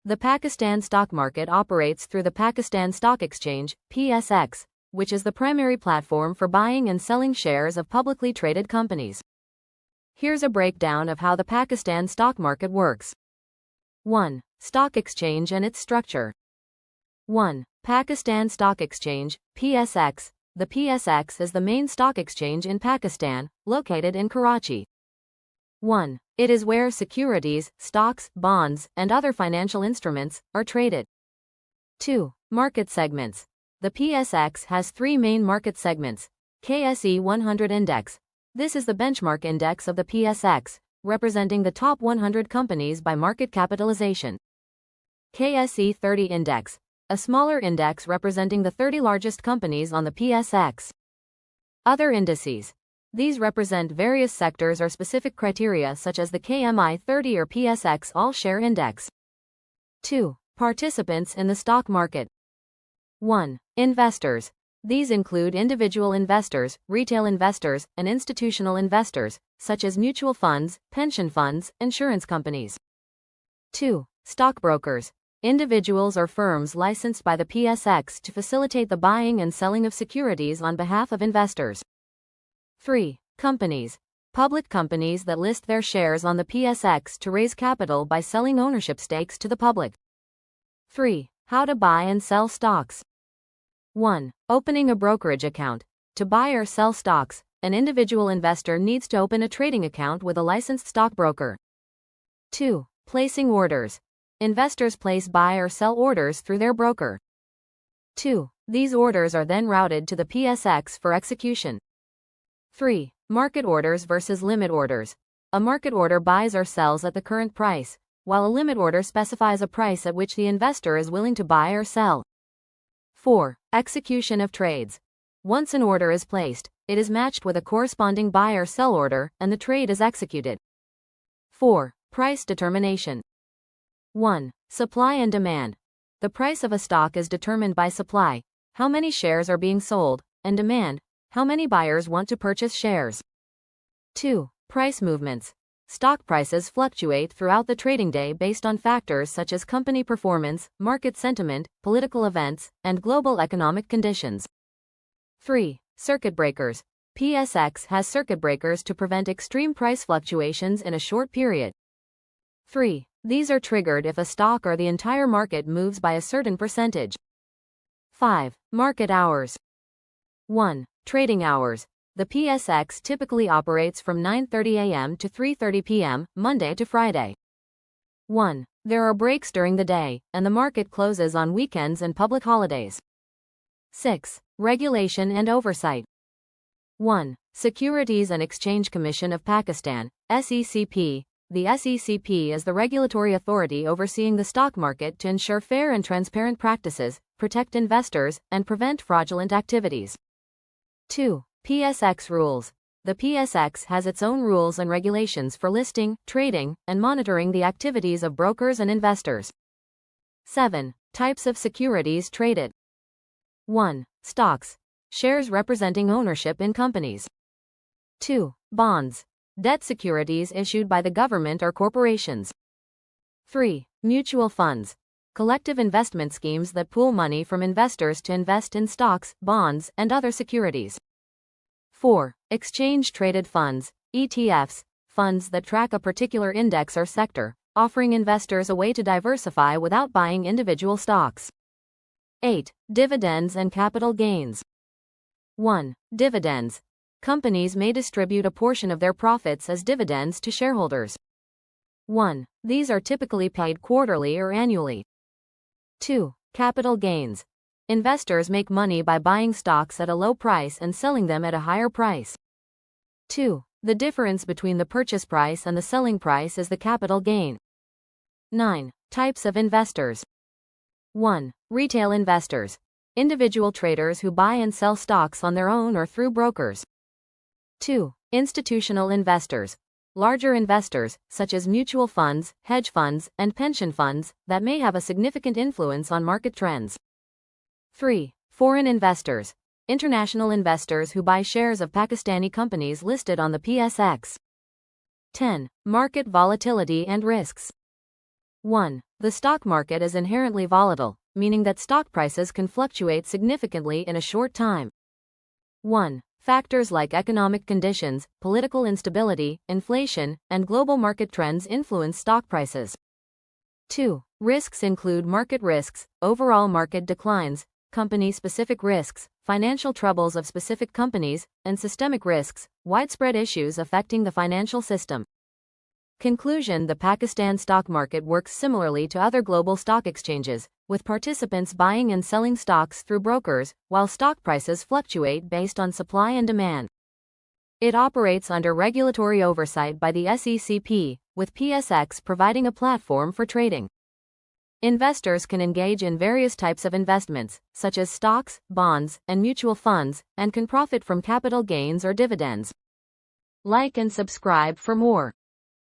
The Pakistan stock market operates through the Pakistan Stock Exchange, PSX, which is the primary platform for buying and selling shares of publicly traded companies. Here's a breakdown of how the Pakistan stock market works. 1. Stock exchange and its structure. 1. Pakistan Stock Exchange, PSX. The PSX is the main stock exchange in Pakistan, located in Karachi. 1. It is where securities, stocks, bonds, and other financial instruments are traded. 2. Market segments. The PSX has three main market segments. KSE 100 Index. This is the benchmark index of the PSX, representing the top 100 companies by market capitalization. KSE 30 Index. A smaller index representing the 30 largest companies on the PSX. Other indices. These represent various sectors or specific criteria such as the KMI 30 or PSX All-Share Index. 2. Participants in the stock market. 1. Investors. These include individual investors, retail investors, and institutional investors, such as mutual funds, pension funds, insurance companies. 2. Stockbrokers. Individuals or firms licensed by the PSX to facilitate the buying and selling of securities on behalf of investors. 3. Companies. Public companies that list their shares on the PSX to raise capital by selling ownership stakes to the public. 3. How to buy and sell stocks. 1. Opening a brokerage account. To buy or sell stocks, an individual investor needs to open a trading account with a licensed stockbroker. 2. Placing orders. Investors place buy or sell orders through their broker. 2. These orders are then routed to the PSX for execution. 3. Market orders versus limit orders. A market order buys or sells at the current price, while a limit order specifies a price at which the investor is willing to buy or sell. 4. Execution of trades. Once an order is placed, it is matched with a corresponding buy or sell order, and the trade is executed. 4. Price determination. 1. Supply and demand. The price of a stock is determined by supply, how many shares are being sold, and demand, how many buyers want to purchase shares. 2. Price movements. Stock prices fluctuate throughout the trading day based on factors such as company performance, market sentiment, political events, and global economic conditions. 3. Circuit breakers. PSX has circuit breakers to prevent extreme price fluctuations in a short period. 3. These are triggered if a stock or the entire market moves by a certain percentage. 5. Market hours. 1. Trading hours. The PSX typically operates from 9:30 a.m. to 3:30 p.m., Monday to Friday. 1. There are breaks during the day, and the market closes on weekends and public holidays. 6. Regulation and oversight. 1. Securities and Exchange Commission of Pakistan, SECP. The SECP is the regulatory authority overseeing the stock market to ensure fair and transparent practices, protect investors, and prevent fraudulent activities. 2. PSX rules. The PSX has its own rules and regulations for listing, trading, and monitoring the activities of brokers and investors. 7. Types of securities traded. 1. Stocks. Shares representing ownership in companies. 2. Bonds. Debt securities issued by the government or corporations. 3. Mutual funds. Collective investment schemes that pool money from investors to invest in stocks, bonds, and other securities. 4. Exchange-traded funds, ETFs, funds that track a particular index or sector, offering investors a way to diversify without buying individual stocks. 8. Dividends and capital gains. 1. Dividends. Companies may distribute a portion of their profits as dividends to shareholders. 1. These are typically paid quarterly or annually. 2. Capital gains. Investors make money by buying stocks at a low price and selling them at a higher price. 2. The difference between the purchase price and the selling price is the capital gain. 9. Types of investors. 1. Retail investors. Individual traders who buy and sell stocks on their own or through brokers. 2. Institutional investors. Larger investors, such as mutual funds, hedge funds, and pension funds, that may have a significant influence on market trends. 3. Foreign investors. International investors who buy shares of Pakistani companies listed on the PSX. 10. Market volatility and risks. 1. The stock market is inherently volatile, meaning that stock prices can fluctuate significantly in a short time. 1. Factors like economic conditions, political instability, inflation, and global market trends influence stock prices. 2. Risks include market risks, overall market declines, company-specific risks, financial troubles of specific companies, and systemic risks, widespread issues affecting the financial system. Conclusion: the Pakistan stock market works similarly to other global stock exchanges, with participants buying and selling stocks through brokers, while stock prices fluctuate based on supply and demand. It operates under regulatory oversight by the SECP, with PSX providing a platform for trading. Investors can engage in various types of investments, such as stocks, bonds, and mutual funds, and can profit from capital gains or dividends. Like and subscribe for more.